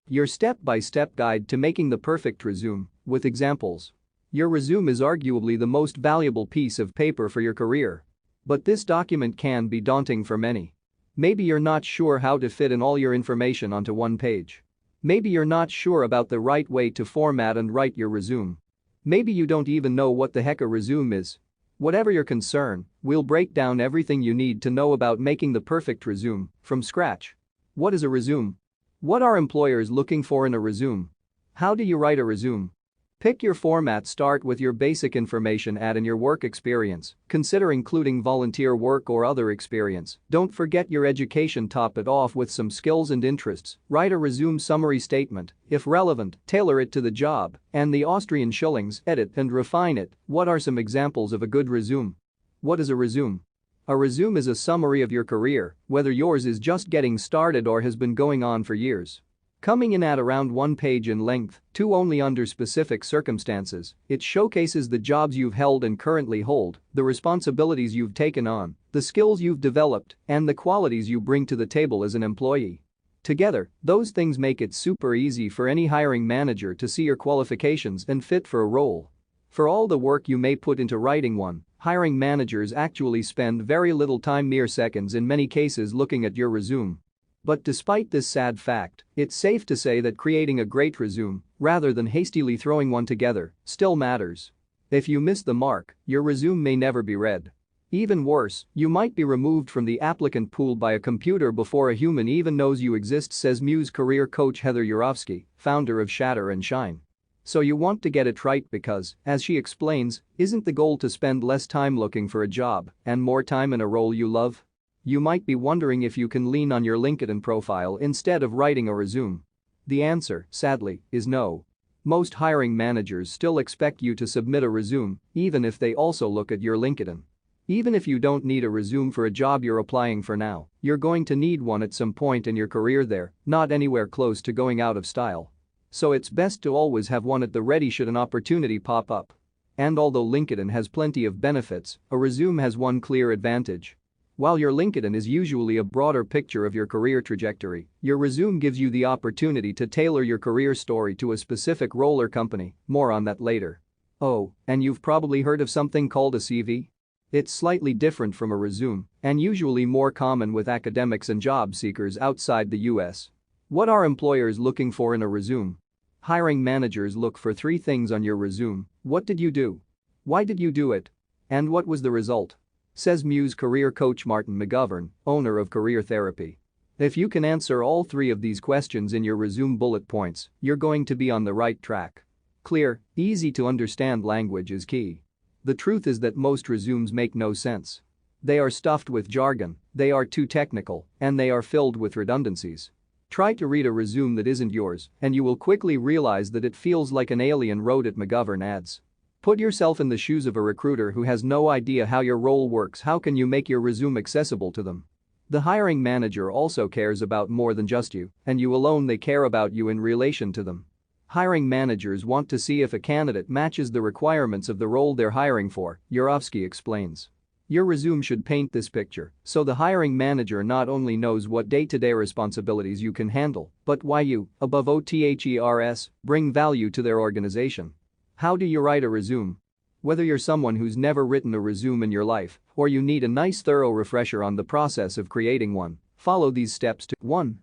Your step-by-step guide to making the perfect resume, with examples. Your resume is arguably the most valuable piece of paper for your career. But this document can be daunting for many. Maybe you're not sure how to fit in all your information onto one page. Maybe you're not sure about the right way to format and write your resume. Maybe you don't even know what the heck a resume is. Whatever your concern, we'll break down everything you need to know about making the perfect resume from scratch. What is a resume? What are employers looking for in a resume? How do you write a resume? Pick your format. Start with your basic information. Add in your work experience. Consider including volunteer work or other experience. Don't forget your education. Top it off with some skills and interests. Write a resume summary statement. If relevant, tailor it to the job and the Austrian shillings. Edit and refine it. What are some examples of a good resume? What is a resume? A resume is a summary of your career, whether yours is just getting started or has been going on for years. Coming in at around 1 page in length, 2 only under specific circumstances, it showcases the jobs you've held and currently hold, the responsibilities you've taken on, the skills you've developed, and the qualities you bring to the table as an employee. Together, those things make it super easy for any hiring manager to see your qualifications and fit for a role. For all the work you may put into writing one, hiring managers actually spend very little time, mere seconds in many cases, looking at your resume. But despite this sad fact, it's safe to say that creating a great resume, rather than hastily throwing one together, still matters. If you miss the mark, your resume may never be read. Even worse, you might be removed from the applicant pool by a computer before a human even knows you exist, says Muse career coach Heather Yurovsky, founder of Shatter and Shine. So you want to get it right because, as she explains, isn't the goal to spend less time looking for a job and more time in a role you love? You might be wondering if you can lean on your LinkedIn profile instead of writing a resume. The answer, sadly, is no. Most hiring managers still expect you to submit a resume, even if they also look at your LinkedIn. Even if you don't need a resume for a job you're applying for now, you're going to need one at some point in your career. There, not anywhere close to going out of style. So it's best to always have one at the ready should an opportunity pop up. And although LinkedIn has plenty of benefits, a resume has one clear advantage. While your LinkedIn is usually a broader picture of your career trajectory, your resume gives you the opportunity to tailor your career story to a specific role or company. More on that later. Oh, and you've probably heard of something called a CV? It's slightly different from a resume and usually more common with academics and job seekers outside the US. What are employers looking for in a resume? Hiring managers look for 3 things on your resume: what did you do? Why did you do it? And what was the result? Says Muse career coach Martin McGovern, owner of Career Therapy. If you can answer all 3 of these questions in your resume bullet points, you're going to be on the right track. Clear, easy to understand language is key. The truth is that most resumes make no sense. They are stuffed with jargon, they are too technical, and they are filled with redundancies. Try to read a resume that isn't yours, and you will quickly realize that it feels like an alien wrote it, McGovern adds. Put yourself in the shoes of a recruiter who has no idea how your role works. How can you make your resume accessible to them? The hiring manager also cares about more than just you, and you alone. They care about you in relation to them. Hiring managers want to see if a candidate matches the requirements of the role they're hiring for, Yurovsky explains. Your resume should paint this picture, so the hiring manager not only knows what day-to-day responsibilities you can handle, but why you, above OTHERS, bring value to their organization. How do you write a resume? Whether you're someone who's never written a resume in your life or you need a nice thorough refresher on the process of creating one, follow these steps to 1.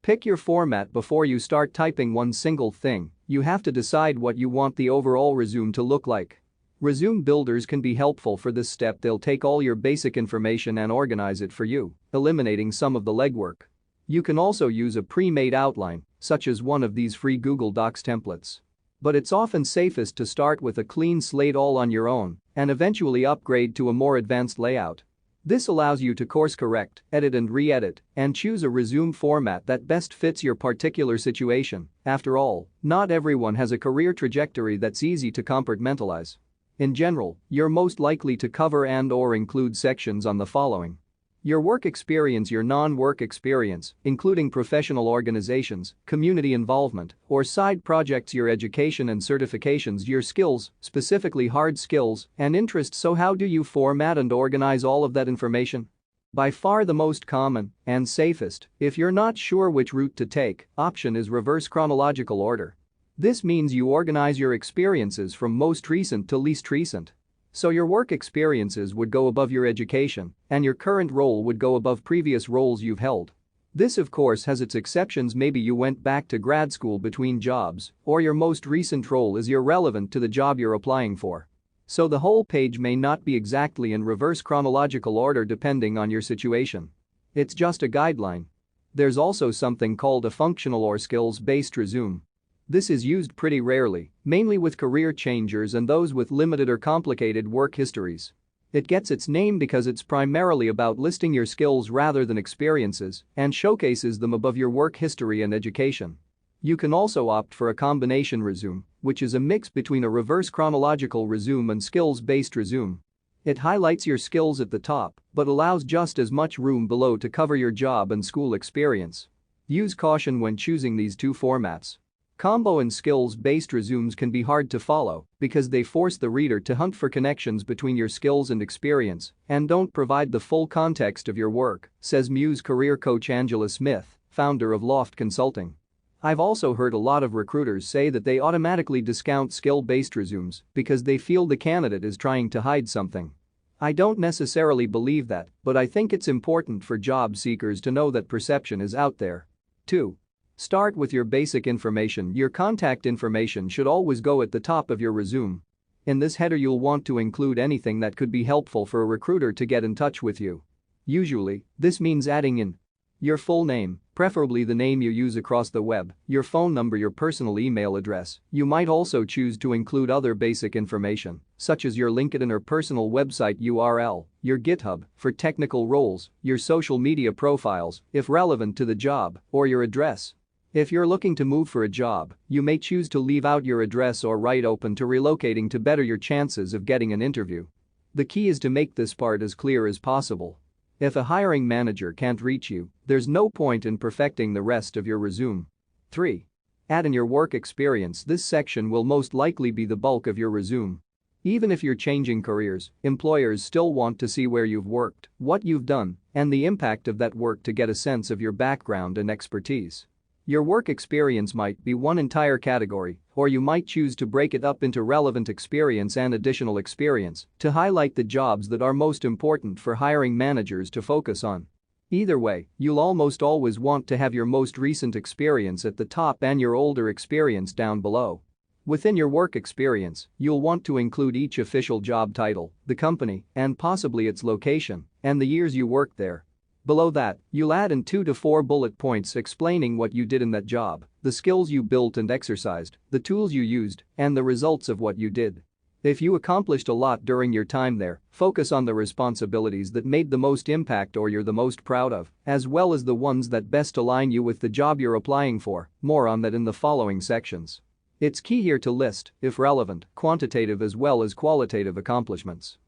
Pick your format. Before you start typing one single thing, you have to decide what you want the overall resume to look like. Resume builders can be helpful for this step. They'll take all your basic information and organize it for you, eliminating some of the legwork. You can also use a pre-made outline, such as one of these free Google Docs templates. But it's often safest to start with a clean slate all on your own and eventually upgrade to a more advanced layout. This allows you to course correct, edit and re-edit, and choose a resume format that best fits your particular situation. After all, not everyone has a career trajectory that's easy to compartmentalize. In general, you're most likely to cover and/or include sections on the following: your work experience, your non-work experience, including professional organizations, community involvement, or side projects, your education and certifications, your skills, specifically hard skills, and interests. So how do you format and organize all of that information? By far the most common and safest, if you're not sure which route to take, option is reverse chronological order. This means you organize your experiences from most recent to least recent. So your work experiences would go above your education, and your current role would go above previous roles you've held. This of course has its exceptions, maybe you went back to grad school between jobs, or your most recent role is irrelevant to the job you're applying for. So the whole page may not be exactly in reverse chronological order depending on your situation. It's just a guideline. There's also something called a functional or skills-based resume. This is used pretty rarely, mainly with career changers and those with limited or complicated work histories. It gets its name because it's primarily about listing your skills rather than experiences and showcases them above your work history and education. You can also opt for a combination resume, which is a mix between a reverse chronological resume and skills-based resume. It highlights your skills at the top but allows just as much room below to cover your job and school experience. Use caution when choosing these two formats. Combo and skills-based resumes can be hard to follow because they force the reader to hunt for connections between your skills and experience and don't provide the full context of your work, says Muse career coach Angela Smith, founder of Loft Consulting. I've also heard a lot of recruiters say that they automatically discount skill-based resumes because they feel the candidate is trying to hide something. I don't necessarily believe that, but I think it's important for job seekers to know that perception is out there. 2. Start with your basic information. Your contact information should always go at the top of your resume. In this header you'll want to include anything that could be helpful for a recruiter to get in touch with you. Usually, this means adding in your full name, preferably the name you use across the web, your phone number, your personal email address. You might also choose to include other basic information, such as your LinkedIn or personal website URL, your GitHub for technical roles, your social media profiles, if relevant to the job, or your address. If you're looking to move for a job, you may choose to leave out your address or write open to relocating to better your chances of getting an interview. The key is to make this part as clear as possible. If a hiring manager can't reach you, there's no point in perfecting the rest of your resume. 3. Add in your work experience. This section will most likely be the bulk of your resume. Even if you're changing careers, employers still want to see where you've worked, what you've done, and the impact of that work to get a sense of your background and expertise. Your work experience might be one entire category, or you might choose to break it up into relevant experience and additional experience to highlight the jobs that are most important for hiring managers to focus on. Either way, you'll almost always want to have your most recent experience at the top and your older experience down below. Within your work experience, you'll want to include each official job title, the company, and possibly its location, and the years you worked there. Below that, you'll add in 2 to 4 bullet points explaining what you did in that job, the skills you built and exercised, the tools you used, and the results of what you did. If you accomplished a lot during your time there, focus on the responsibilities that made the most impact or you're the most proud of, as well as the ones that best align you with the job you're applying for. More on that in the following sections. It's key here to list, if relevant, quantitative as well as qualitative accomplishments.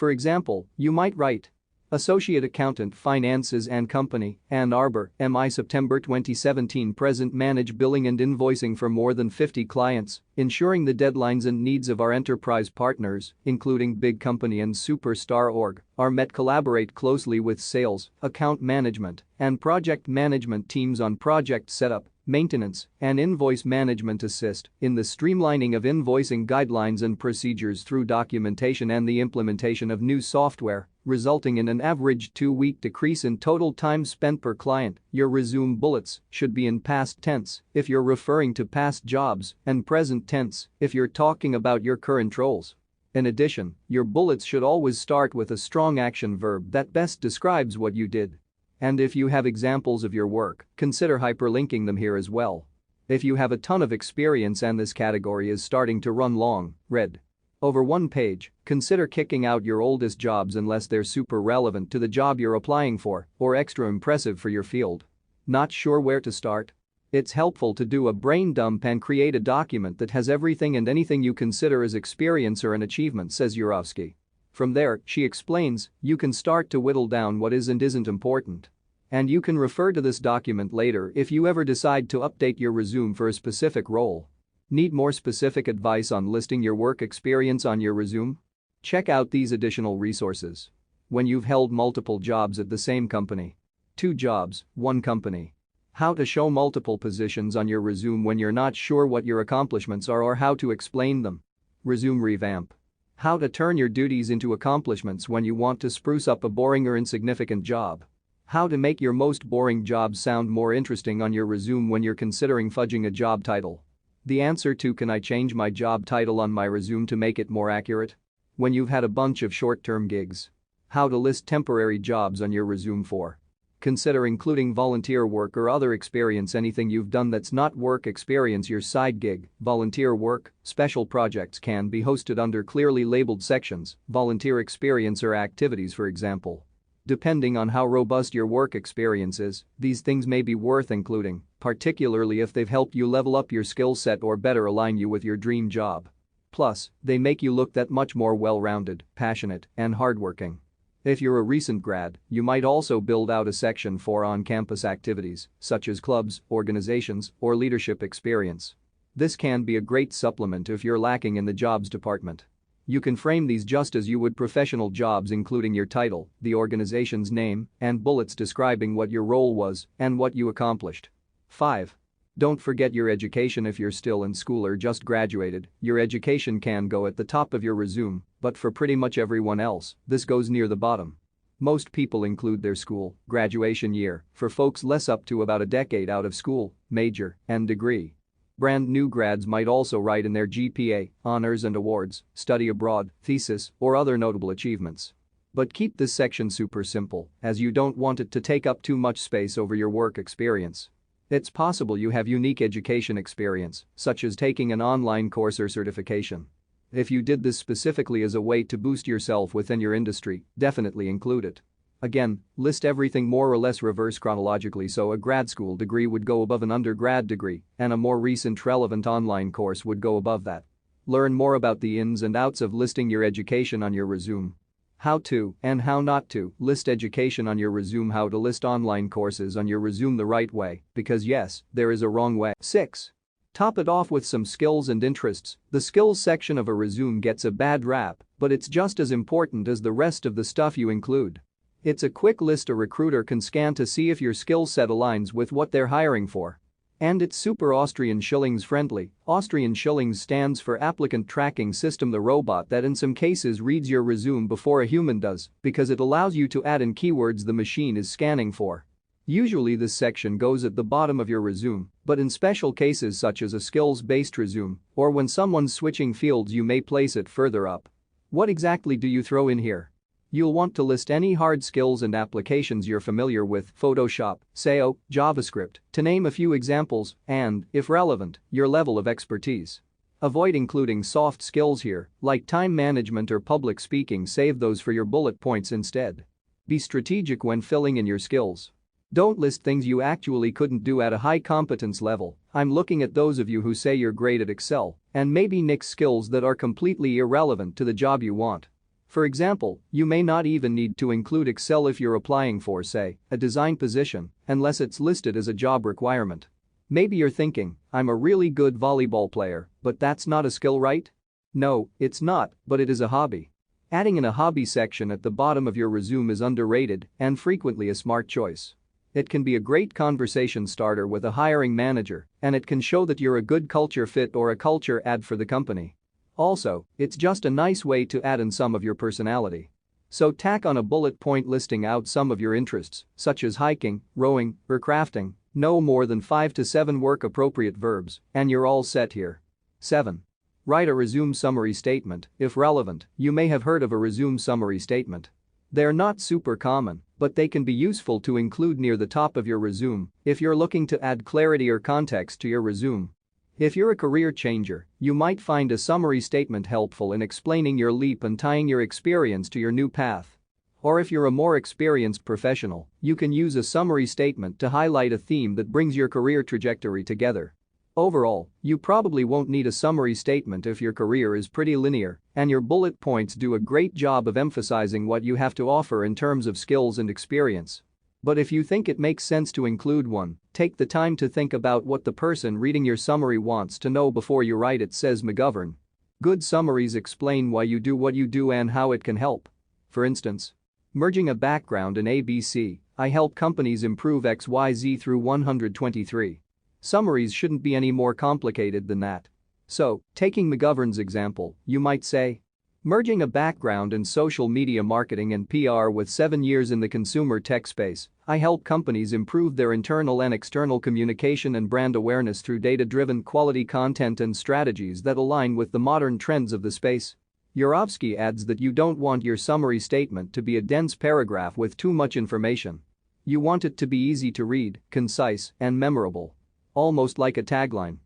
For example, you might write, Associate Accountant Finances and Company, Ann Arbor, MI September 2017 present manage billing and invoicing for more than 50 clients, ensuring the deadlines and needs of our enterprise partners, including big company and superstar org, are met collaborate closely with sales, account management, and project management teams on project setup, maintenance, and invoice management assist in the streamlining of invoicing guidelines and procedures through documentation and the implementation of new software, resulting in an average 2-week decrease in total time spent per client. Your resume bullets should be in past tense if you're referring to past jobs and present tense if you're talking about your current roles. In addition, your bullets should always start with a strong action verb that best describes what you did. And if you have examples of your work, consider hyperlinking them here as well. If you have a ton of experience and this category is starting to run long, read over one page, consider kicking out your oldest jobs unless they're super relevant to the job you're applying for or extra impressive for your field. Not sure where to start? It's helpful to do a brain dump and create a document that has everything and anything you consider as experience or an achievement, says Yurovsky. From there, she explains, you can start to whittle down what is and isn't important. And you can refer to this document later if you ever decide to update your resume for a specific role. Need more specific advice on listing your work experience on your resume? Check out these additional resources. When you've held multiple jobs at the same company. 2 jobs, 1 company. How to show multiple positions on your resume when you're not sure what your accomplishments are or how to explain them. Resume revamp. How to turn your duties into accomplishments when you want to spruce up a boring or insignificant job. How to make your most boring job sound more interesting on your resume when you're considering fudging a job title. The answer to "Can I change my job title on my resume to make it more accurate?" When you've had a bunch of short-term gigs. How to list temporary jobs on your resume for. Consider including volunteer work or other experience. Anything you've done that's not work experience, your side gig, volunteer work, special projects can be hosted under clearly labeled sections, volunteer experience or activities for example. Depending on how robust your work experience is, these things may be worth including, particularly if they've helped you level up your skill set or better align you with your dream job. Plus, they make you look that much more well-rounded, passionate, and hardworking. If you're a recent grad, you might also build out a section for on-campus activities, such as clubs, organizations, or leadership experience. This can be a great supplement if you're lacking in the jobs department. You can frame these just as you would professional jobs, including your title, the organization's name, and bullets describing what your role was and what you accomplished. 5. Don't forget your education. If you're still in school or just graduated, your education can go at the top of your resume, but for pretty much everyone else, this goes near the bottom. Most people include their school, graduation year, for folks less up to about a decade out of school, major, and degree. Brand new grads might also write in their GPA, honors and awards, study abroad, thesis, or other notable achievements. But keep this section super simple, as you don't want it to take up too much space over your work experience. It's possible you have unique education experience, such as taking an online course or certification. If you did this specifically as a way to boost yourself within your industry, definitely include it. Again, list everything more or less reverse chronologically, so a grad school degree would go above an undergrad degree, and a more recent relevant online course would go above that. Learn more about the ins and outs of listing your education on your resume. How to, and how not to, list education on your resume. How to list online courses on your resume the right way, because yes, there is a wrong way. 6. Top it off with some skills and interests. The skills section of a resume gets a bad rap, but it's just as important as the rest of the stuff you include. It's a quick list a recruiter can scan to see if your skill set aligns with what they're hiring for. And it's super Austrian Schillings friendly. Austrian Schillings stands for Applicant Tracking System, the robot that in some cases reads your resume before a human does, because it allows you to add in keywords the machine is scanning for. Usually this section goes at the bottom of your resume, but in special cases such as a skills-based resume, or when someone's switching fields, you may place it further up. What exactly do you throw in here? You'll want to list any hard skills and applications you're familiar with: Photoshop, SEO, JavaScript, to name a few examples, and, if relevant, your level of expertise. Avoid including soft skills here, like time management or public speaking. Save those for your bullet points instead. Be strategic when filling in your skills. Don't list things you actually couldn't do at a high competence level. I'm looking at those of you who say you're great at Excel and maybe niche skills that are completely irrelevant to the job you want. For example, you may not even need to include Excel if you're applying for, say, a design position, unless it's listed as a job requirement. Maybe you're thinking, I'm a really good volleyball player, but that's not a skill, right? No, it's not, but it is a hobby. Adding in a hobby section at the bottom of your resume is underrated and frequently a smart choice. It can be a great conversation starter with a hiring manager, and it can show that you're a good culture fit or a culture add for the company. Also, it's just a nice way to add in some of your personality. So tack on a bullet point listing out some of your interests, such as hiking, rowing, or crafting. No more than 5 to 7 work-appropriate verbs, and you're all set here. 7. Write a resume summary statement. If relevant, you may have heard of a resume summary statement. They're not super common, but they can be useful to include near the top of your resume if you're looking to add clarity or context to your resume. If you're a career changer, you might find a summary statement helpful in explaining your leap and tying your experience to your new path. Or if you're a more experienced professional, you can use a summary statement to highlight a theme that brings your career trajectory together. Overall, you probably won't need a summary statement if your career is pretty linear and your bullet points do a great job of emphasizing what you have to offer in terms of skills and experience. But if you think it makes sense to include one, take the time to think about what the person reading your summary wants to know before you write it, says McGovern. Good summaries explain why you do what you do and how it can help. For instance, merging a background in ABC, I help companies improve XYZ through 123. Summaries shouldn't be any more complicated than that. So, taking McGovern's example, you might say, merging a background in social media marketing and PR with 7 years in the consumer tech space, I help companies improve their internal and external communication and brand awareness through data-driven quality content and strategies that align with the modern trends of the space. Yurovsky adds that you don't want your summary statement to be a dense paragraph with too much information. You want it to be easy to read, concise, and memorable. Almost like a tagline.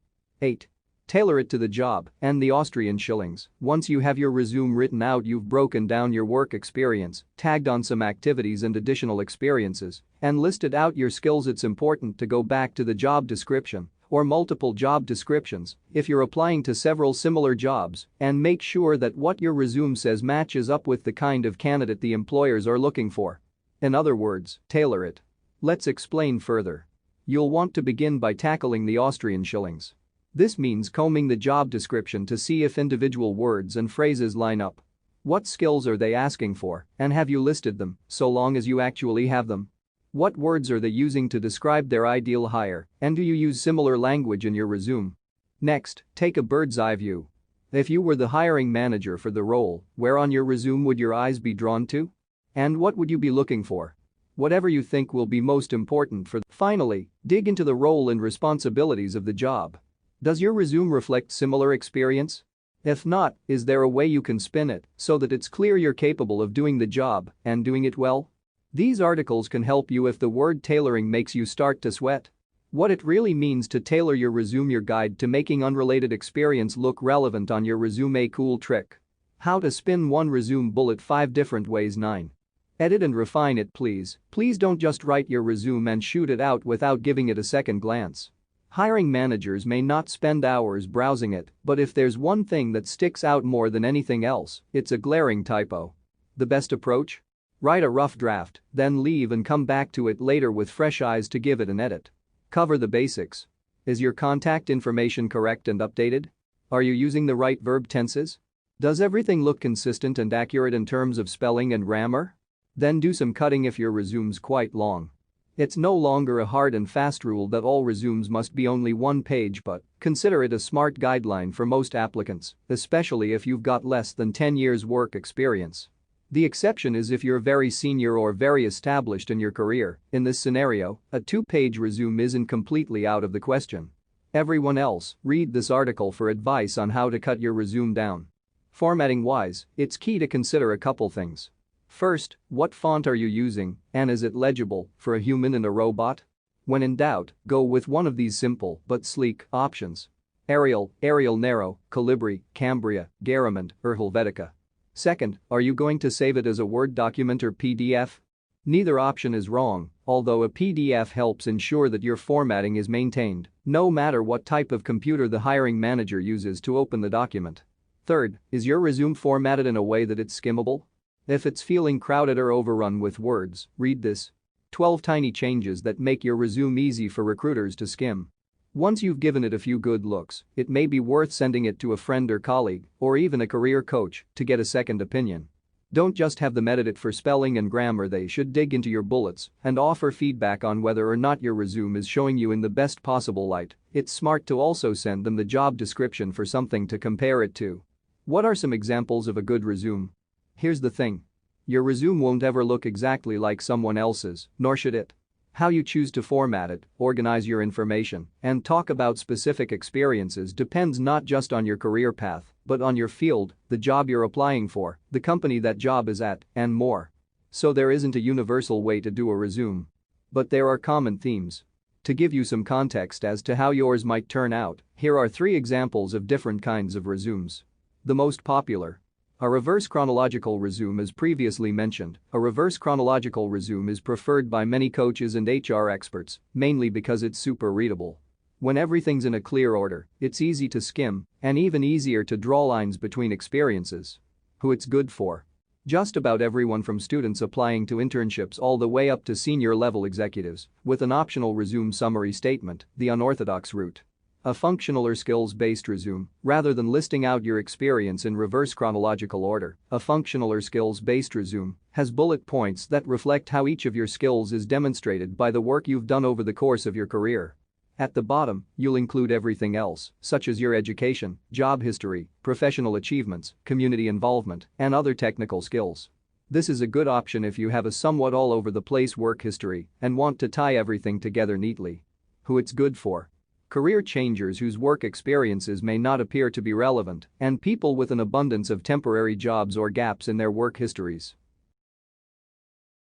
8. Tailor it to the job and the Austrian shillings. Once you have your resume written out, you've broken down your work experience, tagged on some activities and additional experiences, and listed out your skills. It's important to go back to the job description or multiple job descriptions if you're applying to several similar jobs and make sure that what your resume says matches up with the kind of candidate the employers are looking for. In other words, tailor it. Let's explain further. You'll want to begin by tackling the Austrian shillings. This means combing the job description to see if individual words and phrases line up. What skills are they asking for, and have you listed them, so long as you actually have them? What words are they using to describe their ideal hire, and do you use similar language in your resume? Next, take a bird's eye view. If you were the hiring manager for the role, where on your resume would your eyes be drawn to? And what would you be looking for? Whatever you think will be most important for. Finally, dig into the role and responsibilities of the job. Does your resume reflect similar experience? If not, is there a way you can spin it so that it's clear you're capable of doing the job and doing it well? These articles can help you if the word tailoring makes you start to sweat. What it really means to tailor your resume, your guide to making unrelated experience look relevant on your resume. A cool trick. How to spin one resume bullet 5 different ways. 9. Edit and refine it, please. Please don't just write your resume and shoot it out without giving it a second glance. Hiring managers may not spend hours browsing it, but if there's one thing that sticks out more than anything else, it's a glaring typo. The best approach? Write a rough draft, then leave and come back to it later with fresh eyes to give it an edit. Cover the basics. Is your contact information correct and updated? Are you using the right verb tenses? Does everything look consistent and accurate in terms of spelling and grammar? Then do some cutting if your resume's quite long. It's no longer a hard and fast rule that all resumes must be only 1 page, but consider it a smart guideline for most applicants, especially if you've got less than 10 years work experience. The exception is if you're very senior or very established in your career. In this scenario, a 2-page resume isn't completely out of the question. Everyone else, read this article for advice on how to cut your resume down. Formatting-wise, it's key to consider a couple things. First, what font are you using, and is it legible for a human and a robot? When in doubt, go with one of these simple but sleek options. Arial, Arial Narrow, Calibri, Cambria, Garamond, or Helvetica. Second, are you going to save it as a Word document or PDF? Neither option is wrong, although a PDF helps ensure that your formatting is maintained, no matter what type of computer the hiring manager uses to open the document. Third, is your resume formatted in a way that it's skimmable? If it's feeling crowded or overrun with words, read this. 12 tiny changes that make your resume easy for recruiters to skim. Once you've given it a few good looks, it may be worth sending it to a friend or colleague, or even a career coach, to get a second opinion. Don't just have them edit it for spelling and grammar. They should dig into your bullets and offer feedback on whether or not your resume is showing you in the best possible light. It's smart to also send them the job description for something to compare it to. What are some examples of a good resume? Here's the thing. Your resume won't ever look exactly like someone else's, nor should it. How you choose to format it, organize your information, and talk about specific experiences depends not just on your career path, but on your field, the job you're applying for, the company that job is at, and more. So there isn't a universal way to do a resume. But there are common themes. To give you some context as to how yours might turn out, here are 3 examples of different kinds of resumes. The most popular. A reverse chronological resume. As previously mentioned, a reverse chronological resume is preferred by many coaches and HR experts, mainly because it's super readable. When everything's in a clear order, it's easy to skim and even easier to draw lines between experiences. Who it's good for. Just about everyone from students applying to internships all the way up to senior level executives, with an optional resume summary statement, the unorthodox route. A functional or skills-based resume, rather than listing out your experience in reverse chronological order, a functional or skills-based resume has bullet points that reflect how each of your skills is demonstrated by the work you've done over the course of your career. At the bottom, you'll include everything else, such as your education, job history, professional achievements, community involvement, and other technical skills. This is a good option if you have a somewhat all-over-the-place work history and want to tie everything together neatly. Who it's good for: career changers whose work experiences may not appear to be relevant, and people with an abundance of temporary jobs or gaps in their work histories.